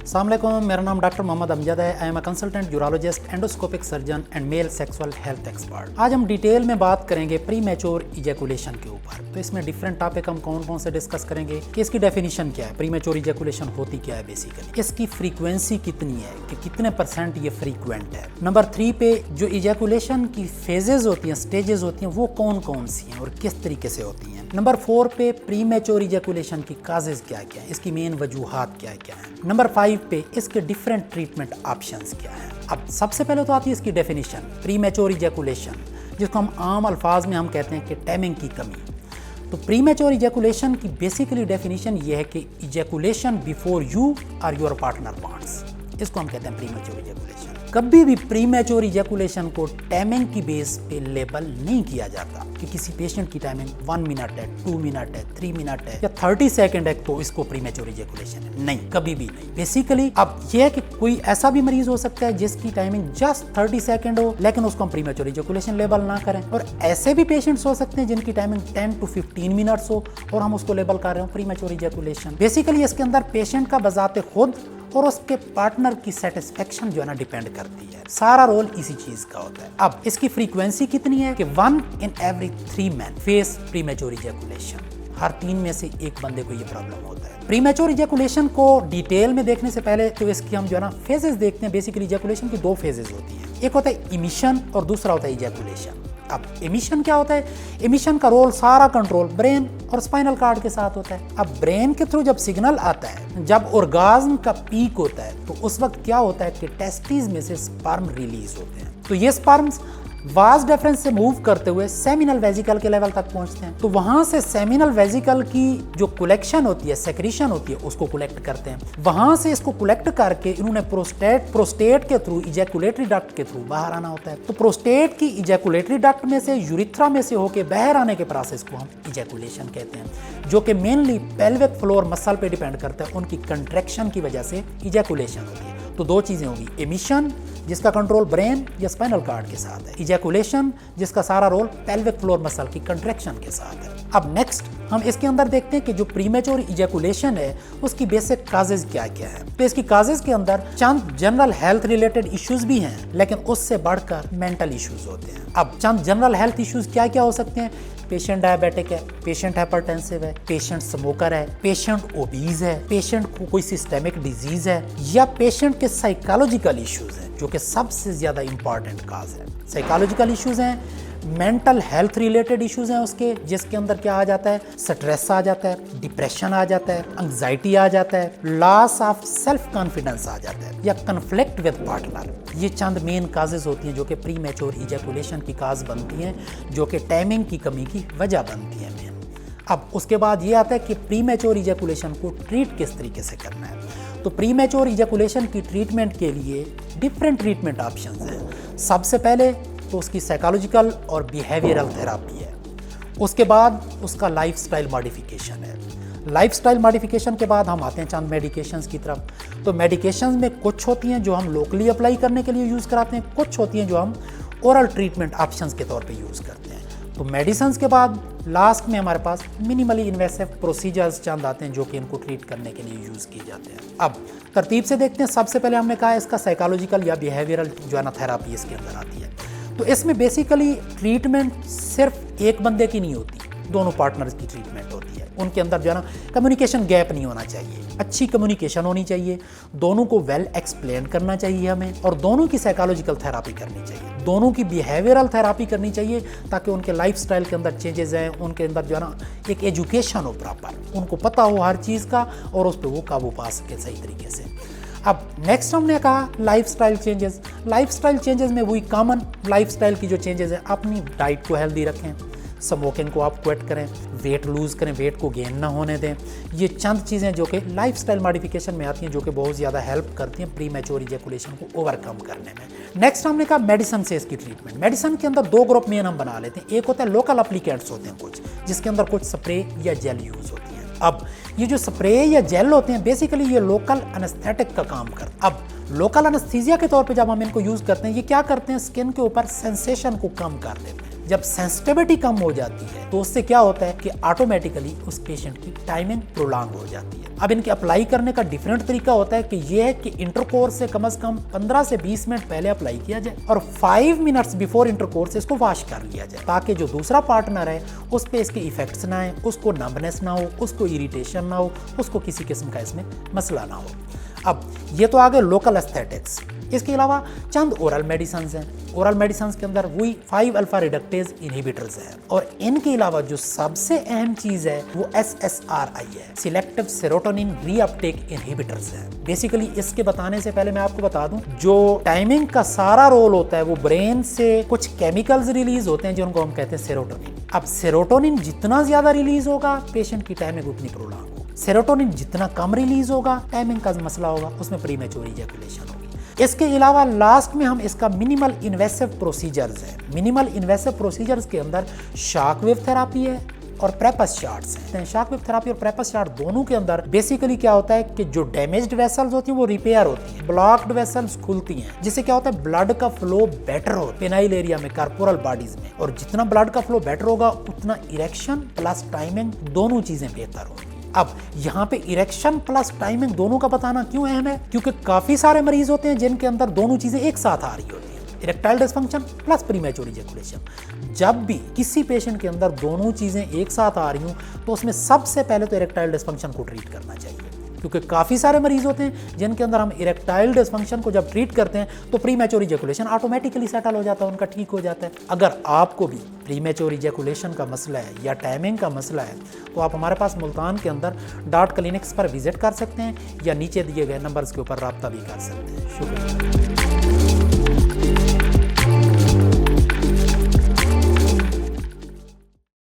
अस्सलाम वालेकुम, मेरा नाम डॉक्टर मोहम्मद अमजद है। I am a consultant urologist, endoscopic surgeon and male sexual health expert. आज हम डिटेल में बात करेंगे प्री मैच्योर इजैकुलेशन के ऊपर। तो इसमें डिफरेंट टॉपिक हम कौन कौन से डिस्कस करेंगे कि इसकी डेफिनेशन क्या है, प्री मैच्योर इजैकुलेशन होती क्या है, बेसिकली इसकी फ्रीक्वेंसी कितनी है कि कितने परसेंट ये फ्रीक्वेंट है। नंबर 3 पे जो इजैकुलेशन की फेजेस होती हैं, स्टेजेस होती हैं, वो कौन कौन सी हैं और किस तरीके से होती हैं। नंबर 4 पे प्री मैच्योर इजैकुलेशन की काजेज क्या क्या है, इसकी मेन वजूहात क्या क्या है। नंबर 5 पे इसके डिफरेंट ट्रीटमेंट ऑप्शंस क्या हैं। अब सबसे पहले तो आती है इसकी डेफिनेशन, प्री मैच्योर इजैकुलेशन, जिसको हम आम अल्फाज में हम कहते हैं कि टाइमिंग की कमी। तो प्री मैच्योर इजैकुलेशन की बेसिकली डेफिनेशन ये है कि इजैकुलेशन बिफोर यू और योर पार्टनर वांट्स, इसको हम कहते हैं प्री मैच्योर इजैकुलेशन। कभी भी प्री मैच्योर इजैकुलेशन को टाइमिंग की बेस पे लेबल नहीं किया जाता कि किसी पेशेंट की टाइमिंग 1 मिनट है, 2 मिनट है, 3 मिनट है या 30 सेकंड है तो इसको प्री मैच्योर इजैकुलेशन है। नहीं, कभी भी नहीं। बेसिकली अब यह है कि कोई ऐसा भी मरीज हो सकता है जिसकी टाइमिंग जस्ट 30 सेकंड हो, लेकिन उसको हम प्री मैच्योर इजैकुलेशन लेबल ना करें, और ऐसे भी पेशेंट्स हो सकते हैं जिनकी टाइमिंग 10 to 15 मिनट्स हो और हम उसको लेबल कर रहे हो प्री मैच्योर इजैकुलेशन। बेसिकली इसके अंदर पेशेंट का बजाते खुद और उसके पार्टनर की सेटिस्फेक्शन जो है ना डिपेंड करती है। सारा रोल इसी चीज का होता है। अब इसकी फ्रीक्वेंसी कितनी है कि 1 in every 3 men face premature ejaculation. हर 3 में से एक बंदे को ये प्रॉब्लम होता है। प्री मैच्योर इजैकुलेशन को डिटेल में देखने से पहले तो इसकी हम जो है ना फेजेस देखते हैं। बेसिकली इजैकुलेशन की 2 फेजेस होती हैं, एक होता है इमिशन और दूसरा होता है इजैकुलेशन। अब एमिशन क्या होता है? एमिशन का रोल सारा कंट्रोल ब्रेन और स्पाइनल कॉर्ड के साथ होता है। अब ब्रेन के थ्रू जब सिग्नल आता है, जब ऑर्गाज्म का पीक होता है, तो उस वक्त क्या होता है कि टेस्टिस में से स्पर्म रिलीज होते हैं। तो ये स्पर्म्स वाज डिफरेंस से मूव करते हुए सेमिनल वेजिकल के लेवल तक पहुंचते हैं। तो वहां से सेमिनल वेजिकल की जो कलेक्शन होती है, सेक्रीशन होती है, उसको कलेक्ट करते हैं। वहां से इसको कलेक्ट करके इन्होंने प्रोस्टेट के थ्रू, इजैकुलेटरी डक्ट के थ्रू बाहर आना होता है। तो प्रोस्टेट की इजैकुलेटरी डक्ट में से, यूरिथ्रा में से होके बाहर आने के प्रोसेस को हम इजैकुलेशन कहते हैं, जो कि मेनली पेल्विक फ्लोर मसल पे डिपेंड करता है। उनकी कंट्रैक्शन की वजह से इजैकुलेशन होती है। तो 2 चीजें होगी, एमिशन जिसका कंट्रोल ब्रेन या स्पाइनल कॉर्ड के साथ है, इजैकुलेशन जिसका सारा रोल पेल्विक फ्लोर मसल की कंट्रैक्शन के साथ है। अब नेक्स्ट हम इसके अंदर देखते हैं कि जो प्रीमैच्योर इजैकुलेशन है उसकी बेसिक काजेज क्या क्या है। तो इसकी काजेज के अंदर चंद जनरल हेल्थ रिलेटेड इश्यूज भी हैं, लेकिन उससे बढ़कर मेंटल इश्यूज होते हैं। अब चंद जनरल हेल्थ इश्यूज क्या क्या हो सकते हैं? पेशेंट डायबिटिक है, पेशेंट हाइपरटेंसिव है, पेशेंट स्मोकर है, पेशेंट ओबीज है, पेशेंट को कोई सिस्टेमिक डिजीज है, या पेशेंट के साइकोलॉजिकल इश्यूज हैं, जो कि सबसे ज्यादा इंपॉर्टेंट काज है। साइकोलॉजिकल इश्यूज हैं, मेंटल हेल्थ रिलेटेड इश्यूज हैं उसके, जिसके अंदर क्या आ जाता है? स्ट्रेस आ जाता है, डिप्रेशन आ जाता है, एंग्जाइटी आ जाता है, लॉस ऑफ सेल्फ कॉन्फिडेंस आ जाता है, या कन्फ्लिक्ट विद पार्टनर। ये चंद मेन काजेज होती हैं जो कि प्री मैच्योर इजैकुलेशन की काज बनती हैं, जो कि टाइमिंग की कमी की वजह बनती है मेन। अब उसके बाद ये आता है कि प्री मैच्योर इजैकुलेशन को ट्रीट किस तरीके से करना है। तो प्री मैच्योर इजैकुलेशन की ट्रीटमेंट के लिए डिफरेंट ट्रीटमेंट ऑप्शंस हैं। सबसे पहले तो उसकी साइकोलॉजिकल और बिहेवियरल थेरापी है। उसके बाद उसका लाइफस्टाइल मॉडिफिकेशन है। लाइफस्टाइल मॉडिफिकेशन के बाद हम आते हैं चंद मेडिकेशंस की तरफ। तो मेडिकेशंस में कुछ होती हैं जो हम लोकली अप्लाई करने के लिए यूज़ कराते हैं, कुछ होती हैं जो हम ओरल ट्रीटमेंट ऑप्शंस के तौर पे यूज़ करते हैं। तो मेडिसिन के बाद लास्ट में हमारे पास मिनिमली इन्वेसिव प्रोसीजर्स चंद आते हैं जो कि इनको ट्रीट करने के लिए यूज़ किए जाते हैं। अब तरतीब से देखते हैं। सबसे पहले हमने कहा इसका साइकोलॉजिकल या बिहेवियरल जो है ना थेरापी इसके अंदर आती है। तो इसमें बेसिकली ट्रीटमेंट सिर्फ एक बंदे की नहीं होती, दोनों पार्टनर्स की ट्रीटमेंट होती है। उनके अंदर जो है ना कम्युनिकेशन गैप नहीं होना चाहिए, अच्छी कम्युनिकेशन होनी चाहिए, दोनों को वेल एक्सप्लेन करना चाहिए हमें, और दोनों की साइकोलॉजिकल थेरापी करनी चाहिए, दोनों की बिहेवियरल थेरापी करनी चाहिए, ताकि उनके लाइफस्टाइल के अंदर चेंजेस हैं, उनके अंदर जो है ना एक एजुकेशन हो प्रॉपर, उनको पता हो हर चीज़ का और उस पर वो काबू पा सके सही तरीके से। अब नेक्स्ट हमने कहा लाइफस्टाइल चेंजेस। लाइफस्टाइल चेंजेस में वही कॉमन लाइफस्टाइल की जो चेंजेस है, अपनी डाइट को हेल्दी रखें, स्मोकिंग को आप क्विट करें, वेट लूज़ करें, वेट को गेन ना होने दें। ये चंद चीज़ें जो कि लाइफस्टाइल मॉडिफिकेशन में आती हैं, जो कि बहुत ज़्यादा हेल्प करती हैं प्री मैच्योर इजैकुलेशन को ओवरकम करने में। नेक्स्ट हमने कहा मेडिसिन से इसकी ट्रीटमेंट। मेडिसिन के अंदर 2 ग्रुप मेन हम बना लेते हैं। एक होता है लोकल एप्लीकेंट्स होते हैं कुछ, जिसके अंदर कुछ स्प्रे या जेल यूज़ होती है। अब ये जो स्प्रे या जेल होते हैं बेसिकली ये लोकल एनेस्थेटिक का काम करते हैं। अब लोकल एनेस्थीसिया के तौर पे जब हम इनको यूज़ करते हैं, ये क्या करते हैं? स्किन के ऊपर सेंसेशन को कम कर देते हैं। जब सेंसिटिविटी कम हो जाती है तो उससे क्या होता है कि ऑटोमेटिकली उस पेशेंट की टाइमिंग प्रोलॉन्ग हो जाती है। अब इनके अप्लाई करने का डिफरेंट तरीका होता है कि ये है कि इंटरकोर्स से कम 15 से 20 मिनट पहले अप्लाई किया जाए और 5 मिनट्स बिफोर इंटरकोर्स इसको वॉश कर लिया जाए, ताकि जो दूसरा पार्टनर है उस पे इसके इफेक्ट्स ना आए, उसको नंबनेस ना हो, उसको इरिटेशन ना हो, उसको किसी किस्म का इसमें मसला ना हो। अब ये तो आ गए लोकल एस्थेटिक्स। इसके अलावा चंद ओरल मेडिसिन हैं। ओरल मेडिसिन के अंदर वही 5 अल्फा रिडक्टेज इनहिबिटर्स है और इनके अलावा जो सबसे अहम चीज है वो SSRI है, सिलेक्टिव सेरोटोनिन रीअपटेक इनहिबिटर्स है। बेसिकली इसके बताने से पहले मैं आपको बता दूं, जो टाइमिंग का सारा रोल होता है वो ब्रेन से कुछ केमिकल्स रिलीज होते हैं जिनको हम कहते हैं सेरोटोनिन। अब सेरोटोनिन जितना ज्यादा रिलीज होगा पेशेंट की टाइमिंग उतनी प्रोलॉन्ग होगी, सेरोटोनिन जितना कम रिलीज होगा टाइमिंग का मसला होगा, उसमें प्रीमेच्योर इजैकुलेशन होगी। इसके अलावा लास्ट में हम इसका मिनिमल इन्वेसिव प्रोसीजर्स है। मिनिमल इन्वेसिव प्रोसीजर्स के अंदर शॉक वेव थेरापी है और प्रेपस शार्ट्स हैं। शॉक वेव थेरापी और प्रेपस शार्ट दोनों के अंदर बेसिकली क्या होता है कि जो डैमेज्ड वेसल्स होती हैं वो रिपेयर होती हैं, ब्लॉक्ड वेसल्स खुलती हैं, जिससे क्या होता है ब्लड का फ्लो बेटर हो पेनाइल एरिया में, कार्पोरल बॉडीज में, और जितना ब्लड का फ्लो बेटर होगा उतना इरेक्शन प्लस टाइमिंग दोनों चीजें बेहतर होंगी। अब यहाँ पे इरेक्शन प्लस टाइमिंग दोनों का बताना क्यों अहम है, क्योंकि काफी सारे मरीज होते हैं जिनके अंदर दोनों चीजें एक साथ आ रही होती हैं, erectile dysfunction plus premature ejaculation. जब भी किसी पेशेंट के अंदर दोनों चीजें एक साथ आ रही हूँ तो उसमें सबसे पहले तो इरेक्टाइल डिसफंक्शन को ट्रीट करना चाहिए, क्योंकि काफ़ी सारे मरीज होते हैं जिनके अंदर हम इरेक्टाइल डिसफंक्शन को जब ट्रीट करते हैं तो प्रीमेच्योर इजैकुलेशन ऑटोमेटिकली सेटल हो जाता है, उनका ठीक हो जाता है। अगर आपको भी प्रीमेच्योर इजैकुलेशन का मसला है या टाइमिंग का मसला है तो आप हमारे पास मुल्तान के अंदर डॉट क्लिनिक्स पर विजिट कर सकते हैं या नीचे दिए गए नंबर्स के ऊपर रब्ता भी कर सकते हैं। शुक्रिया।